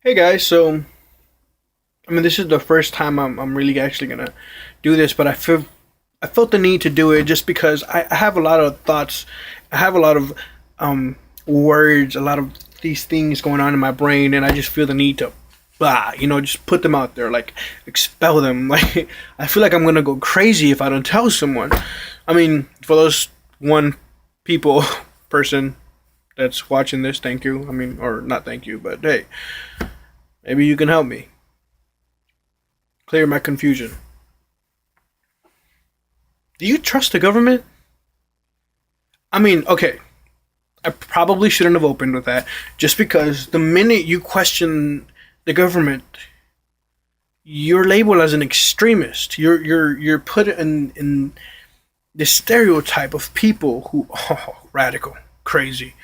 Hey guys, so this is the first time I'm really actually gonna do this, but I felt the need to do it just because I have a lot of thoughts, I have a lot of words, a lot of these things going on in my brain, and I just feel the need to, just put them out there, like expel them. Like I feel like I'm gonna go crazy if I don't tell someone. For those one people person that's watching this, thank you. Or not thank you, but hey, maybe you can help me clear my confusion. Do you trust the government? Okay, I probably shouldn't have opened with that just because the minute you question the government, you're labeled as an extremist. You're put in this stereotype of people who radical, crazy.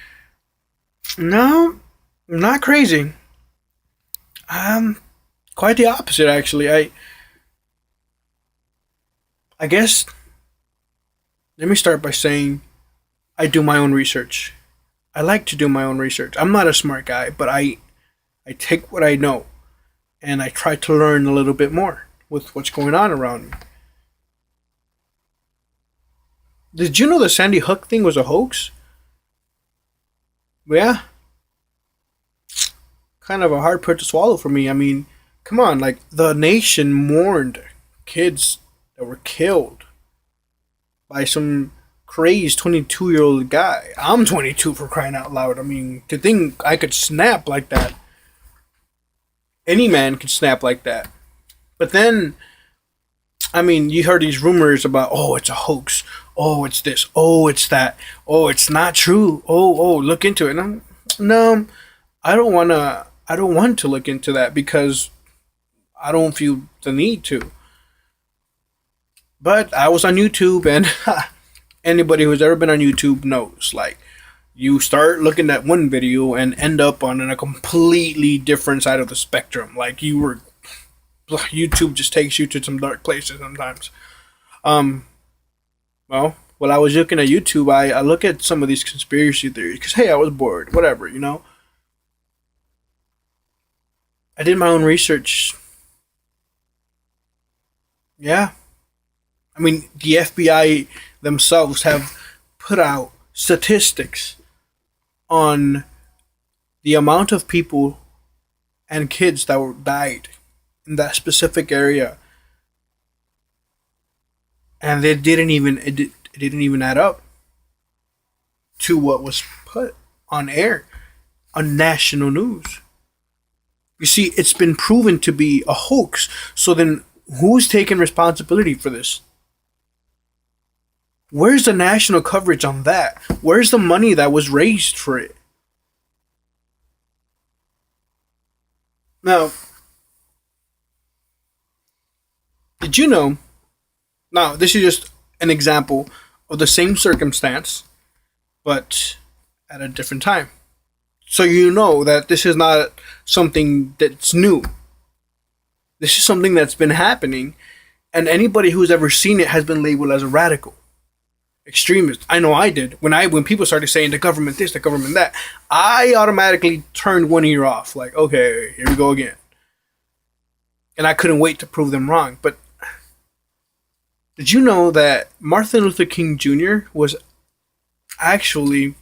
No, not crazy. Quite the opposite actually. I guess let me start by saying I do my own research. I like to do my own research. I'm not a smart guy, but I take what I know and I try to learn a little bit more with what's going on around me. Did you know the Sandy Hook thing was a hoax? Yeah, kind of a hard pill to swallow for me. Come on, like the nation mourned kids that were killed by some crazed 22-year-old guy. I'm 22 for crying out loud. To think I could snap like that. Any man could snap like that. But then, you heard these rumors about, oh, it's a hoax. Oh, it's this. Oh, it's that. Oh, it's not true. Oh, look into it. No, no, I don't wanna. I don't want to look into that because I don't feel the need to. But I was on YouTube, and anybody who's ever been on YouTube knows, like, you start looking at one video and end up on a completely different side of the spectrum. Like YouTube just takes you to some dark places sometimes. Um, well, while I was looking at YouTube, I look at some of these conspiracy theories because hey, I was bored. Whatever. I did my own research. Yeah, the FBI themselves have put out statistics on the amount of people and kids that were died in that specific area, and it didn't even add up to what was put on air on national news. You see, it's been proven to be a hoax. So then, who's taking responsibility for this? Where's the national coverage on that? Where's the money that was raised for it? Now, did you know? Now, this is just an example of the same circumstance, but at a different time. So you know that this is not something that's new. This is something that's been happening, and anybody who's ever seen it has been labeled as a radical extremist. I know I did. When people started saying the government this, the government that, I automatically turned one ear off. Like, okay, here we go again. And I couldn't wait to prove them wrong. But did you know that Martin Luther King Jr. was actually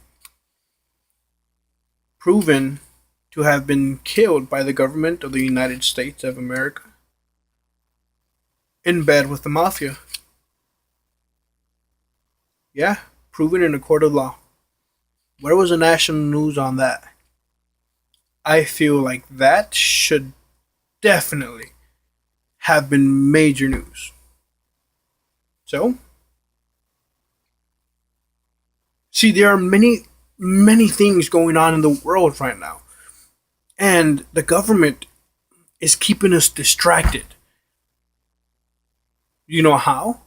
proven to have been killed by the government of the United States of America in bed with the mafia? Yeah, proven in a court of law. Where was the national news on that? I feel like that should definitely have been major news. So, see, there are many things going on in the world right now, and the government is keeping us distracted. You know how?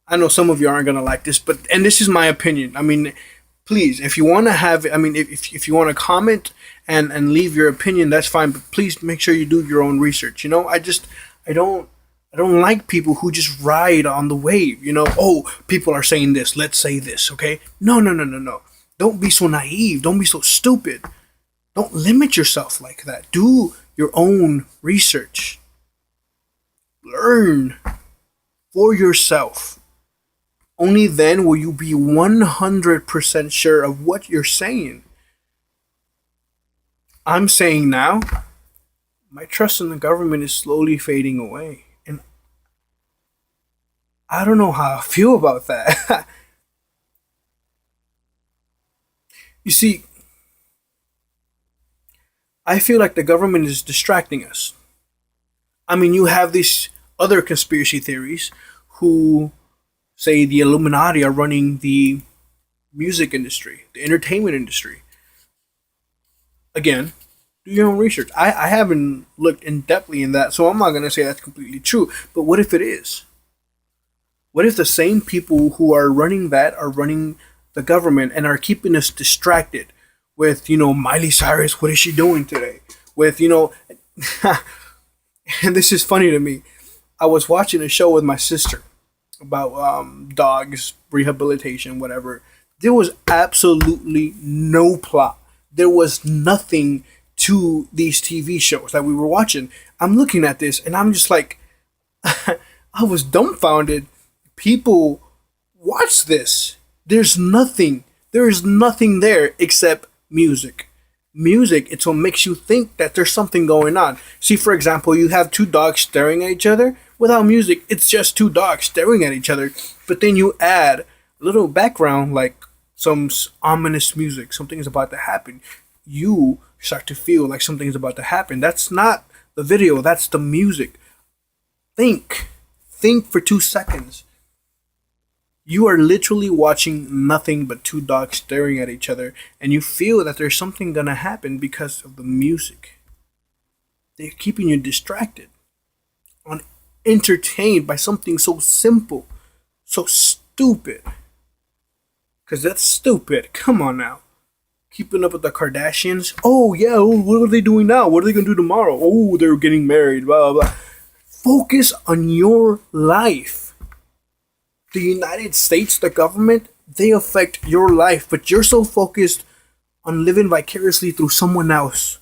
I know some of you aren't gonna like this, but and this is my opinion. Please, if you want to have, if you want to comment and leave your opinion, that's fine. But please make sure you do your own research. I don't I don't like people who just ride on the wave. Oh, people are saying this. Let's say this. Okay? No, no, no, no, no. Don't be so naive. Don't be so stupid. Don't limit yourself like that. your own research. Learn for yourself. Only then will you be 100% sure of what you're saying. I'm saying now, my trust in the government is slowly fading away. And I don't know how I feel about that. You see, I feel like the government is distracting us. I mean, you have these other conspiracy theories who say the Illuminati are running the music industry, the entertainment industry. Again, do your own research. I haven't looked in depthly in that, so I'm not going to say that's completely true. But what if it is? What if the same people who are running that are running the government and are keeping us distracted with, Miley Cyrus, what is she doing today? With, and this is funny to me. I was watching a show with my sister about dogs, rehabilitation, whatever. There was absolutely no plot. There was nothing to these TV shows that we were watching. I'm looking at this and I'm just like, I was dumbfounded. People watch this. There's nothing. There is nothing there except music. Music, it's what makes you think that there's something going on. See, for example, you have two dogs staring at each other. Without music, it's just two dogs staring at each other. But then you add a little background, like some ominous music. Something is about to happen. You start to feel like something is about to happen. That's not the video. That's the music. Think. Think for 2 seconds. You are literally watching nothing but two dogs staring at each other, and you feel that there's something gonna happen because of the music. They're keeping you distracted, entertained by something so simple, so stupid. Because that's stupid. Come on now. Keeping up with the Kardashians. Oh, yeah, what are they doing now? What are they gonna do tomorrow? Oh, they're getting married, blah, blah, blah. Focus on your life. The United States, the government, they affect your life, but you're so focused on living vicariously through someone else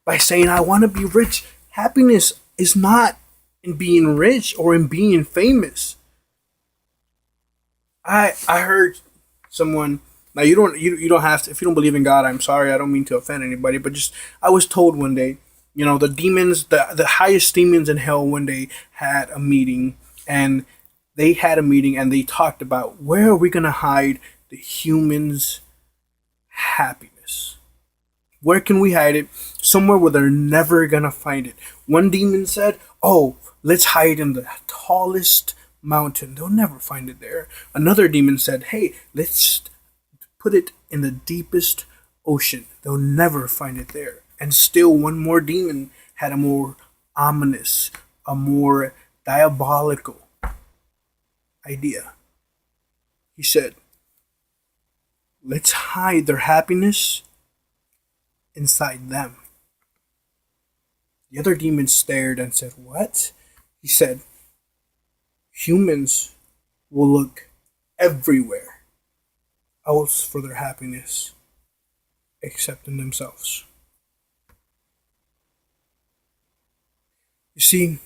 by saying, I want to be rich. Happiness is not in being rich or in being famous. I heard someone, now you don't have to, if you don't believe in God, I'm sorry, I don't mean to offend anybody, but just I was told one day, the demons, the highest demons in hell one day had a meeting, and they had a meeting and they talked about where are we going to hide the humans' happiness? Where can we hide it? Somewhere where they're never going to find it. One demon said, oh, let's hide in the tallest mountain. They'll never find it there. Another demon said, hey, let's put it in the deepest ocean. They'll never find it there. And still one more demon had a more ominous, a more diabolical idea. He said, let's hide their happiness inside them. The other demon stared and said, what? He said, humans will look everywhere else for their happiness except in themselves. You see,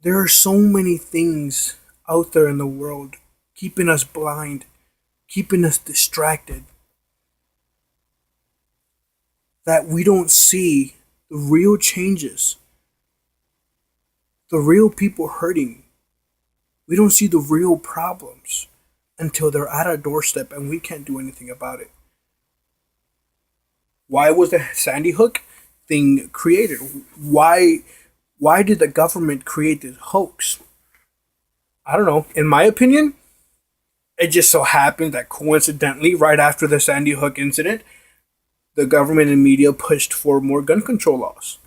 there are so many things out there in the world keeping us blind, keeping us distracted, that we don't see the real changes, the real people hurting. We don't see the real problems until they're at our doorstep and we can't do anything about it. Why was the Sandy Hook thing created? Why did the government create this hoax? I don't know. In my opinion, it just so happened that coincidentally, right after the Sandy Hook incident, the government and media pushed for more gun control laws.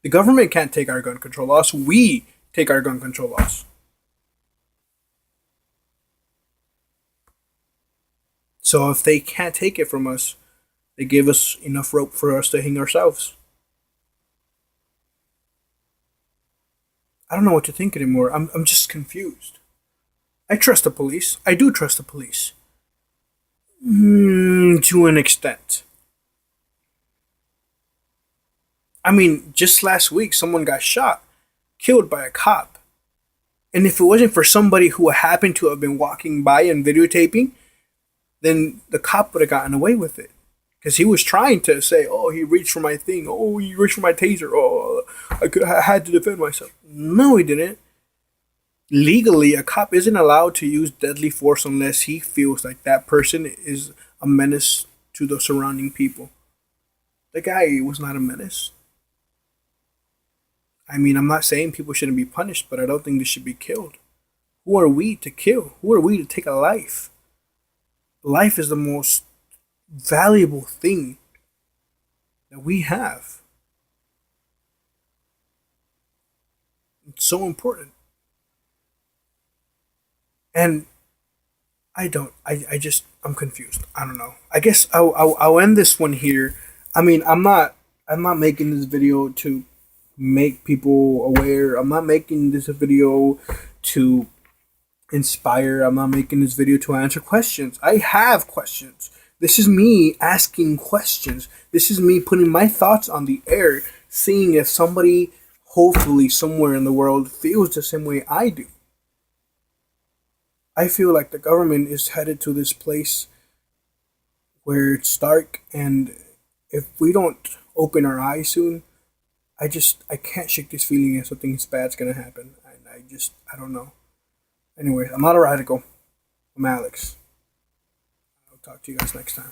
The government can't take our gun control laws. We take our gun control laws. So if they can't take it from us, they gave us enough rope for us to hang ourselves. I don't know what to think anymore. I'm just confused. I trust the police. I do trust the police. To an extent. I mean, just last week, someone got shot, killed by a cop. And if it wasn't for somebody who happened to have been walking by and videotaping, then the cop would have gotten away with it. Because he was trying to say, oh, he reached for my thing. Oh, he reached for my taser. Oh, I had to defend myself. No, he didn't. Legally, a cop isn't allowed to use deadly force unless he feels like that person is a menace to the surrounding people. The guy was not a menace. I mean, I'm not saying people shouldn't be punished, but I don't think they should be killed. Who are we to kill? Who are we to take a life? Life is the most valuable thing that we have. It's so important. And I'm confused. I don't know. I guess I'll end this one here. I mean, I'm not making this video to make people aware. I'm not making this a video to inspire. I'm not making this video to answer questions. I have questions. This is me asking questions. This is me putting my thoughts on the air, seeing if somebody, hopefully somewhere in the world, feels the same way I do. I feel like the government is headed to this place where it's dark, and if we don't open our eyes soon, I can't shake this feeling that something bad's gonna happen. I don't know. Anyway, I'm not a radical. I'm Alex. I'll talk to you guys next time.